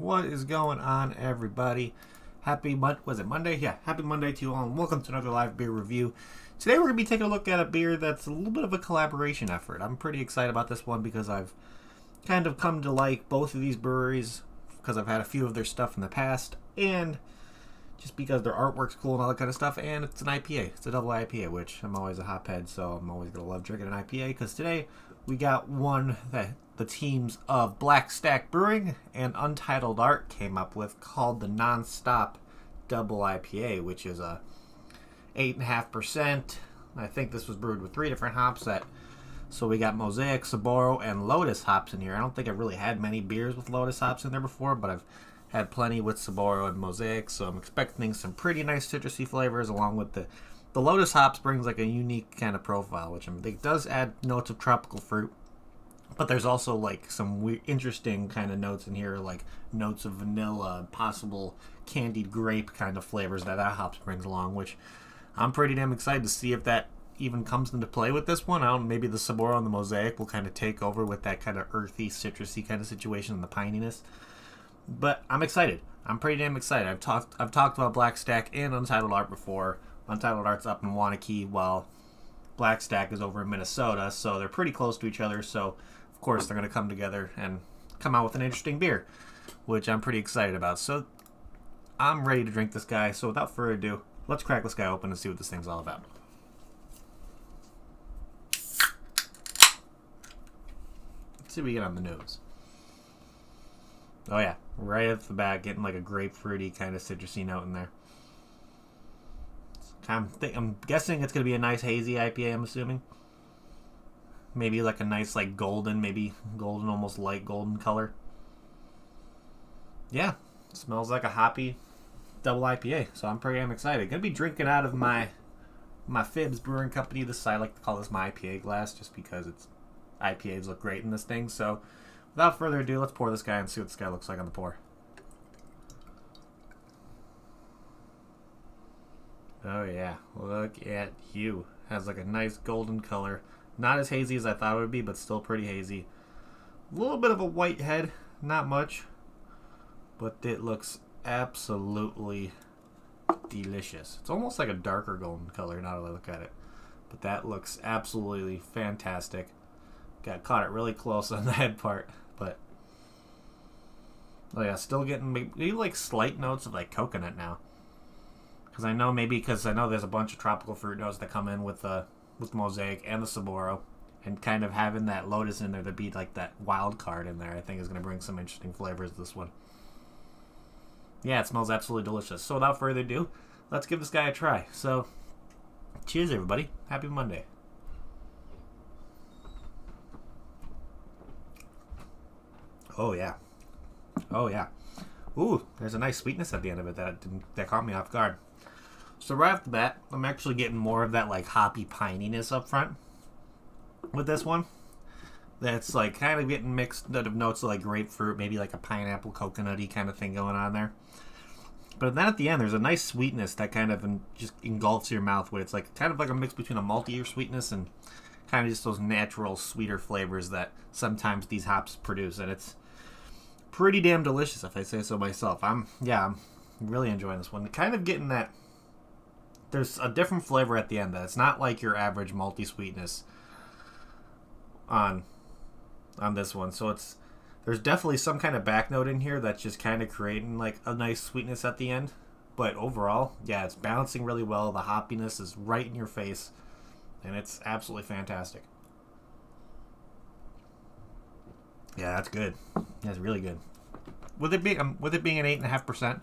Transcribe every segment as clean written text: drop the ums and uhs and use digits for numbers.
What is going on, everybody? Was it Monday? Yeah, happy Monday to you all, and welcome to another live beer review. Today we're going to be taking a look at a beer that's a little bit of a collaboration effort. I'm pretty excited about this one because I've kind of come to like both of these breweries because I've had a few of their stuff in the past, and just because their artwork's cool and all that kind of stuff, and it's an IPA. It's a double IPA, which I'm always a hophead, so I'm always going to love drinking an IPA, because today we got one that the teams of BlackStack Brewing and Untitled Art came up with called the Non-Stop Double IPA, which is a 8.5%. I think this was brewed with 3 different hops. So we got Mosaic, Saboro, and Lotus hops in here. I don't think I've really had many beers with Lotus hops in there before, but I've had plenty with Saboro and Mosaic, so I'm expecting some pretty nice citrusy flavors, along with the Lotus hops brings like a unique kind of profile, which I think does add notes of tropical fruit. But there's also like some weird, interesting kind of notes in here, like notes of vanilla, possible candied grape kind of flavors that hops brings along, which I'm pretty damn excited to see if that even comes into play with this one. I don't know, maybe the Saboro and the Mosaic will kind of take over with that kind of earthy, citrusy kind of situation and the pininess. But I'm excited. I'm pretty damn excited. I've talked about BlackStack and Untitled Art before. Untitled Art's up in Wanakee, while BlackStack is over in Minnesota, so they're pretty close to each other. So of course they're going to come together and come out with an interesting beer, which I'm pretty excited about. So I'm ready to drink this guy. So without further ado, let's crack this guy open and see what this thing's all about. Let's see what we get on the nose. Oh yeah, right off the bat, getting like a grapefruity kind of citrusy note in there. I'm guessing it's going to be a nice hazy IPA, I'm assuming. Maybe like a nice like golden, almost light golden color. Yeah, smells like a hoppy double IPA, so I'm pretty excited. Going to be drinking out of my Fibs Brewing Company. I like to call this my IPA glass just because IPAs look great in this thing. So without further ado, let's pour this guy and see what this guy looks like on the pour. Oh yeah, look at you. Has like a nice golden color. Not as hazy as I thought it would be, but still pretty hazy. A little bit of a white head, not much. But it looks absolutely delicious. It's almost like a darker golden color now that I look at it. But that looks absolutely fantastic. Caught it really close on the head part, but oh yeah, still getting maybe like slight notes of like coconut now. Because I know there's a bunch of tropical fruit notes that come in with Mosaic and the Saboro, and kind of having that Lotus in there to be like that wild card in there, I think is going to bring some interesting flavors to this one. Yeah, it smells absolutely delicious. So without further ado, let's give this guy a try. So, cheers everybody. Happy Monday. Oh yeah. Oh yeah. Ooh, there's a nice sweetness at the end of it that caught me off guard. So right off the bat, I'm actually getting more of that like hoppy pininess up front with this one. That's like kind of getting mixed of notes of like grapefruit, maybe like a pineapple coconutty kind of thing going on there. But then at the end, there's a nice sweetness that kind of just engulfs your mouth, where it's like kind of like a mix between a maltier sweetness and kind of just those natural sweeter flavors that sometimes these hops produce, and it's pretty damn delicious if I say so myself. I'm really enjoying this one. Kind of getting that there's a different flavor at the end that it's not like your average malty sweetness on this one. So there's definitely some kind of back note in here that's just kind of creating like a nice sweetness at the end. But overall, yeah, it's balancing really well. The hoppiness is right in your face, and it's absolutely fantastic. Yeah, that's good. That's really good. With it being an 8.5%,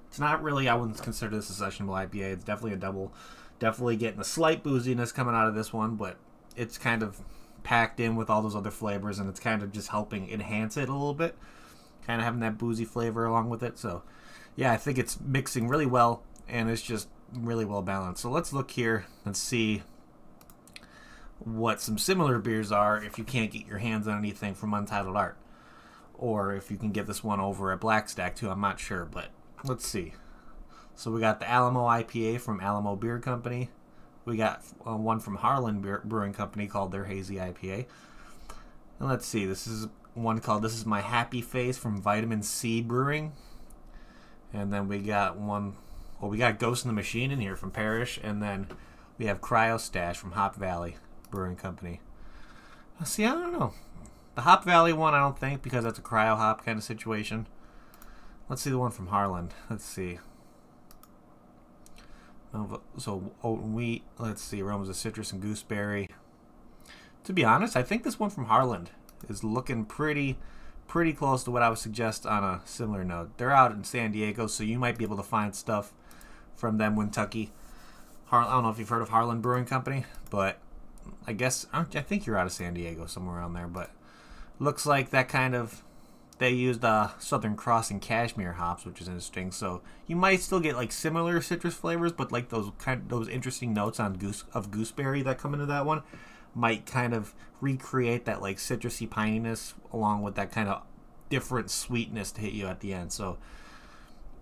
it's not really. I wouldn't consider this a sessionable IPA. It's definitely a double. Definitely getting a slight booziness coming out of this one, but it's kind of packed in with all those other flavors, and it's kind of just helping enhance it a little bit. Kind of having that boozy flavor along with it. So, yeah, I think it's mixing really well, and it's just really well balanced. So let's look here and see what some similar beers are if you can't get your hands on anything from Untitled Art, or if you can get this one over at BlackStack too. I'm not sure, but let's see. So we got the Alamo IPA from Alamo Beer Company. We got one from Harlan Brewing Company called their Hazy IPA. And let's see, this is one called This Is My Happy Face from Vitamin C Brewing. And then we got one, well, we got Ghost in the Machine in here from Parrish. And then we have Cryo Stash from Hop Valley Brewing Company. See, I don't know. The Hop Valley one, I don't think, because that's a cryo hop kind of situation. Let's see the one from Harlan. Let's see. So oat and wheat. Let's see. Aromas of citrus and gooseberry. To be honest, I think this one from Harlan is looking pretty close to what I would suggest on a similar note. They're out in San Diego, so you might be able to find stuff from them, Kentucky. I don't know if you've heard of Harlan Brewing Company, but I think you're out of San Diego, somewhere around there. But looks like that kind of, they used Southern Cross and Cashmere hops, which is interesting. So you might still get like similar citrus flavors, but like those interesting notes on gooseberry that come into that one might kind of recreate that like citrusy pininess along with that kind of different sweetness to hit you at the end. So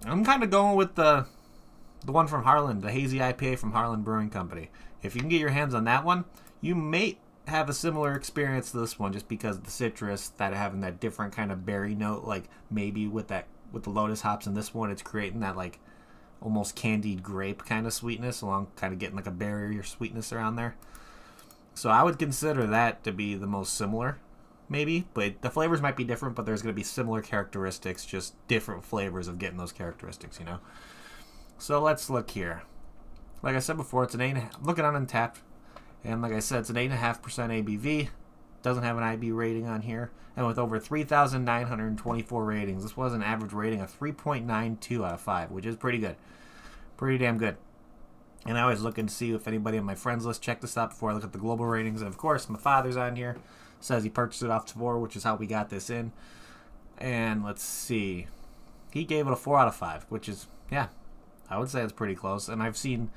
I'm kind of going with the one from Harlan, the Hazy IPA from Harlan Brewing Company. If you can get your hands on that one, you may have a similar experience to this one, just because of the citrus, that having that different kind of berry note, like maybe with the lotus hops in this one, it's creating that like almost candied grape kind of sweetness, along kind of getting like a berry or sweetness around there. So I would consider that to be the most similar, maybe, but the flavors might be different, but there's going to be similar characteristics, just different flavors of getting those characteristics, you know. So let's look here. Like I said before, it's an 8.5. Looking on Untappd, and like I said, it's an 8.5% ABV. Doesn't have an IB rating on here, and with over 3,924 ratings, this was an average rating of 3.92 out of 5, which is pretty good, pretty damn good. And I always look and see if anybody on my friends list checked this out before I look at the global ratings. And of course, my father's on here. Says he purchased it off Tavor, which is how we got this in. And let's see. He gave it a 4 out of 5, which is, yeah, I would say it's pretty close. And I've seen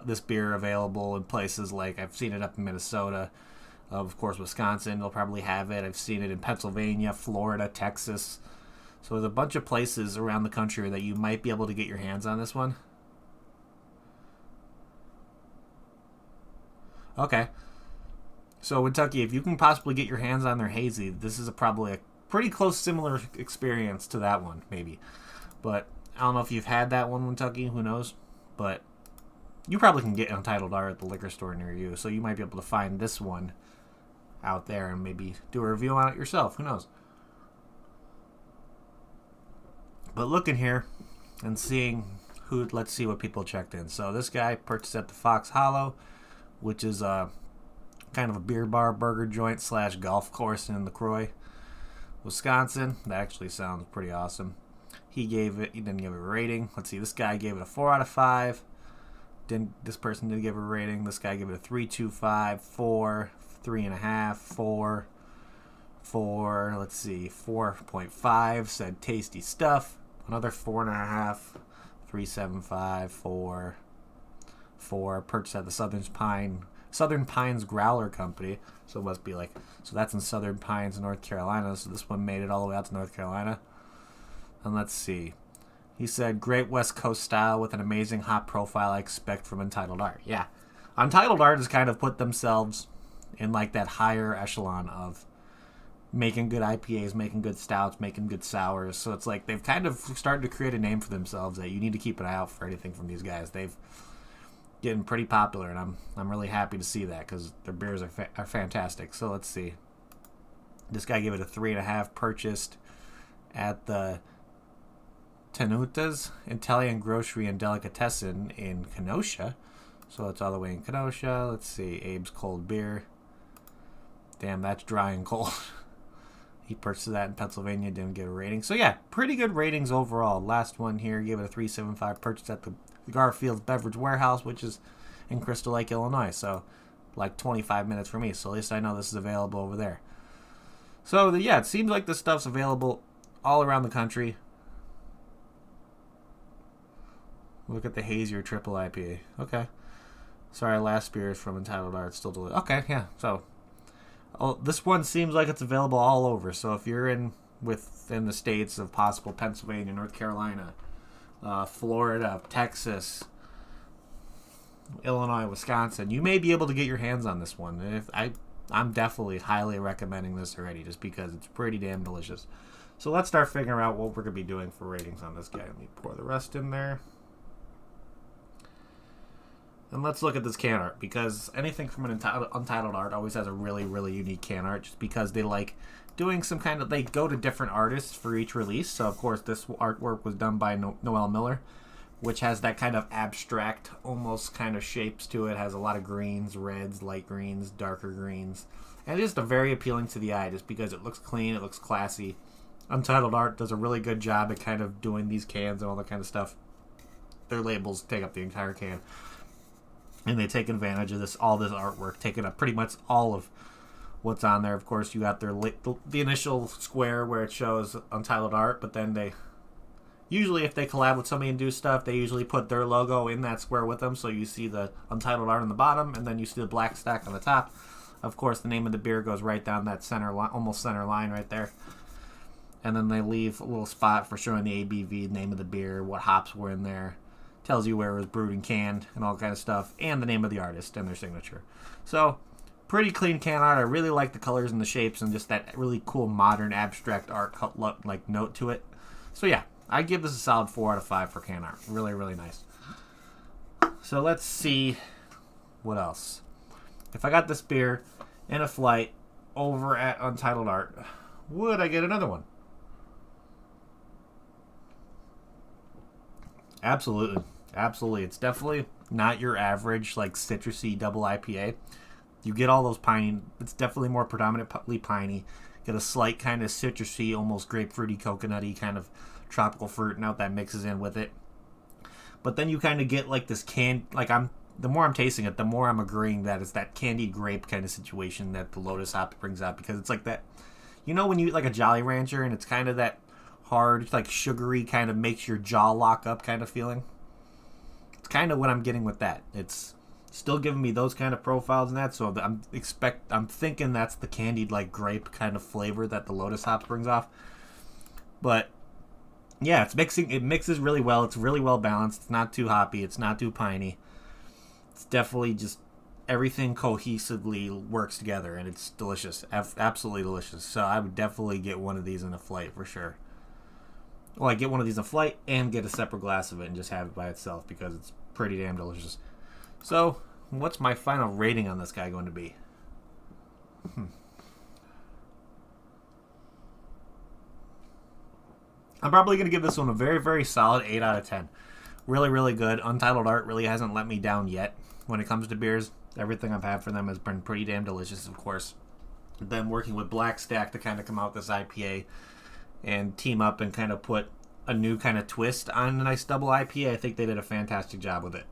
this beer available in places like, I've seen it up in Minnesota. Of course, Wisconsin, they'll probably have it. I've seen it in Pennsylvania, Florida, Texas. So there's a bunch of places around the country that you might be able to get your hands on this one. Okay. So, Kentucky, if you can possibly get your hands on their hazy, this is probably a pretty close, similar experience to that one, maybe. But I don't know if you've had that one, Kentucky. Who knows? But you probably can get Untitled Art at the liquor store near you, so you might be able to find this one out there and maybe do a review on it yourself. Who knows? But looking here and seeing let's see what people checked in. So this guy purchased at the Fox Hollow, which is kind of a beer bar, burger joint / golf course in LaCroix, Wisconsin. That actually sounds pretty awesome. He didn't give it a rating. Let's see, this guy gave it a 4 out of 5. This person didn't give it a rating. This guy gave it a 3.25, 4, 3.5, 4, 4. Let's see, 4.5. Said tasty stuff. Another 4.5, 3.75, 4. 4, purchased at the Southern Pines Growler Company. So it must be like, so that's in Southern Pines, North Carolina. So this one made it all the way out to North Carolina. And let's see. He said, great West Coast style with an amazing hop profile I expect from Untitled Art. Yeah. Untitled Art has kind of put themselves in like that higher echelon of making good IPAs, making good stouts, making good sours. So it's like they've kind of started to create a name for themselves that you need to keep an eye out for anything from these guys. They've getting pretty popular, and I'm really happy to see that because their beers are fantastic. So let's see. This guy gave it a 3.5, purchased at the Tenuta's Italian Grocery and Delicatessen in Kenosha. So it's all the way in Kenosha. Let's see. Abe's Cold Beer. Damn, that's dry and cold. He purchased that in Pennsylvania, didn't get a rating. So yeah, pretty good ratings overall. Last one here, gave it a 3.75, purchased at the Garfield's Beverage Warehouse, which is in Crystal Lake, Illinois. So like 25 minutes for me. So at least I know this is available over there. So yeah, it seems like this stuff's available all around the country. Look at the hazier triple IPA. Okay. Sorry, last beer is from Untitled Art. Still delicious. Okay, yeah. So this one seems like it's available all over. So if you're within the states of possible Pennsylvania, North Carolina, Florida, Texas, Illinois, Wisconsin, you may be able to get your hands on this one. I'm definitely highly recommending this already just because it's pretty damn delicious. So let's start figuring out what we're going to be doing for ratings on this guy. Let me pour the rest in there. And let's look at this can art, because anything from an Untitled art always has a really, really unique can art, just because they like doing some kind of, they go to different artists for each release. So of course this artwork was done by Noel Miller, which has that kind of abstract, almost kind of shapes to it. It has a lot of greens, reds, light greens, darker greens, and it's just a very appealing to the eye, just because it looks clean, it looks classy. Untitled art does a really good job at kind of doing these cans and all that kind of stuff. Their labels take up the entire can, and they take advantage of all this artwork, taking up pretty much all of what's on there. Of course, you got the initial square where it shows Untitled art, but then they usually, if they collab with somebody and do stuff, they usually put their logo in that square with them, so you see the Untitled art on the bottom, and then you see the BlackStack on the top. Of course, the name of the beer goes right down that center line, almost center line right there. And then they leave a little spot for showing the ABV, name of the beer, what hops were in there. Tells you where it was brewed and canned and all kind of stuff, and the name of the artist and their signature. So, pretty clean can art. I really like the colors and the shapes and just that really cool modern abstract art like note to it. So yeah, I give this a solid 4 out of 5 for can art. Really, really nice. So let's see what else. If I got this beer in a flight over at Untitled art, would I get another one? Absolutely. Absolutely. It's definitely not your average, like, citrusy double IPA. You get all those piney. It's definitely more predominantly piney. Get a slight kind of citrusy, almost grapefruity, coconutty kind of tropical fruit note that mixes in with it. But then you kind of get, like, this the more I'm tasting it, the more I'm agreeing that it's that candied grape kind of situation that the Lotus hop brings out, because it's like that, you know, when you eat like a Jolly Rancher and it's kind of that hard, like sugary, kind of makes your jaw lock up kind of feeling. It's kind of what I'm getting with that. It's still giving me those kind of profiles and that, so I'm thinking that's the candied like grape kind of flavor that the Lotus hops brings off. But yeah, it mixes really well. It's really well balanced. It's not too hoppy, it's not too piney. It's definitely just everything cohesively works together, and it's delicious. Absolutely delicious. So I would definitely get one of these in a flight for sure. Well, I get one of these in a flight and get a separate glass of it and just have it by itself, because it's pretty damn delicious. So, what's my final rating on this guy going to be? I'm probably going to give this one a very, very solid 8 out of 10. Really, really good. Untitled art really hasn't let me down yet when it comes to beers. Everything I've had for them has been pretty damn delicious, of course. Them working with BlackStack to kind of come out with this IPA and team up and kind of put a new kind of twist on a nice double IPA, I think they did a fantastic job with it.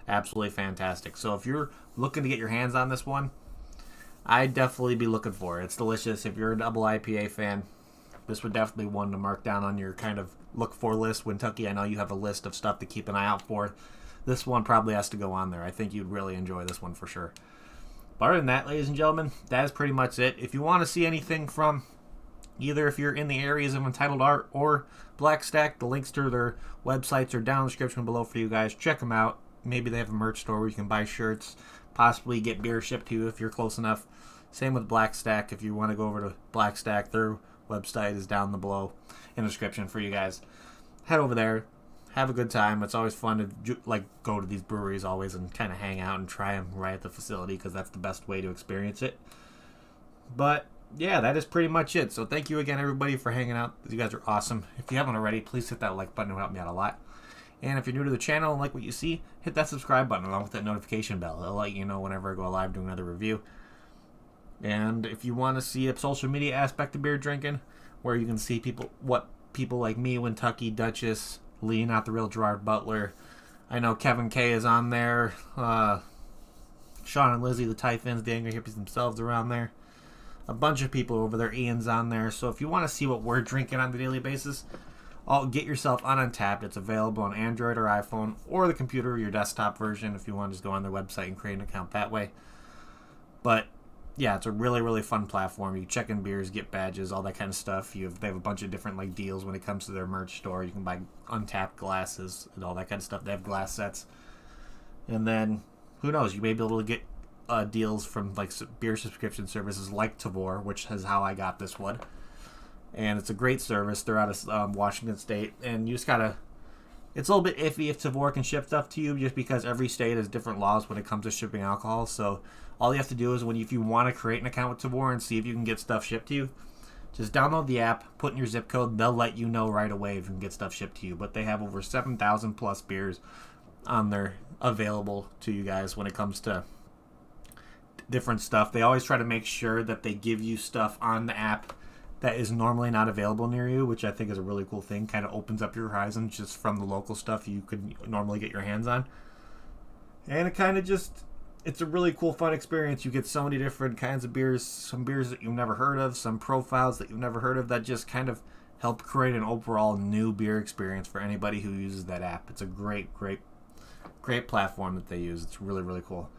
Absolutely fantastic. So if you're looking to get your hands on this one, I'd definitely be looking for it. It's delicious. If you're a double IPA fan, this would definitely be one to mark down on your kind of look for list. Kentucky, I know you have a list of stuff to keep an eye out for. This one probably has to go on there. I think you'd really enjoy this one for sure. But other than that, ladies and gentlemen, that is pretty much it. If you want to see anything from either, if you're in the areas of Untitled art or BlackStack, the links to their websites are down in the description below for you guys. Check them out. Maybe they have a merch store where you can buy shirts, possibly get beer shipped to you if you're close enough. Same with BlackStack. If you want to go over to BlackStack, their website is down below in the description for you guys. Head over there. Have a good time. It's always fun to go to these breweries always and kind of hang out and try them right at the facility, because that's the best way to experience it. But yeah, that is pretty much it. So thank you again, everybody, for hanging out. You guys are awesome. If you haven't already, please hit that like button. It will help me out a lot. And if you're new to the channel and like what you see, hit that subscribe button along with that notification bell. It'll let you know whenever I go live doing another review. And if you want to see a social media aspect of beer drinking, where you can see what people like me, Kentucky, Duchess, Lee, not the real Gerard Butler. I know Kevin K is on there. Sean and Lizzie, the Typhons, the Angry Hippies themselves, are on there. A bunch of people over there. Ian's on there. So if you want to see what we're drinking on a daily basis, get yourself on Untapped. It's available on Android or iPhone or the computer, your desktop version, if you want to just go on their website and create an account that way. But yeah, it's a really, really fun platform. You check in beers, get badges, all that kind of stuff. They have a bunch of different deals when it comes to their merch store. You can buy Untapped glasses and all that kind of stuff. They have glass sets. And then, who knows, you may be able to get deals from like beer subscription services like Tavour, which is how I got this one. And it's a great service. They're out of Washington State, and you just gotta. It's a little bit iffy if Tavour can ship stuff to you, just because every state has different laws when it comes to shipping alcohol. So all you have to do is if you want to create an account with Tavour and see if you can get stuff shipped to you, just download the app, put in your zip code. They'll let you know right away if you can get stuff shipped to you. But they have over 7,000 plus beers on there available to you guys when it comes to different stuff. They always try to make sure that they give you stuff on the app that is normally not available near you, which I think is a really cool thing. Kind of opens up your horizon just from the local stuff you could normally get your hands on. And it kind of just, it's a really cool, fun experience. You get so many different kinds of beers, some beers that you've never heard of, some profiles that you've never heard of, that just kind of help create an overall new beer experience for anybody who uses that app. It's a great platform that they use. It's really, really cool.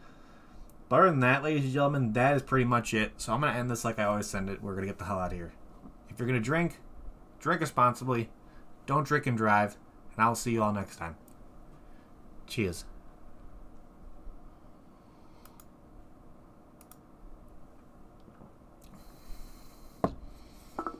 But other than that, ladies and gentlemen, that is pretty much it. So I'm going to end this like I always end it. We're going to get the hell out of here. If you're going to drink responsibly. Don't drink and drive. And I'll see you all next time. Cheers.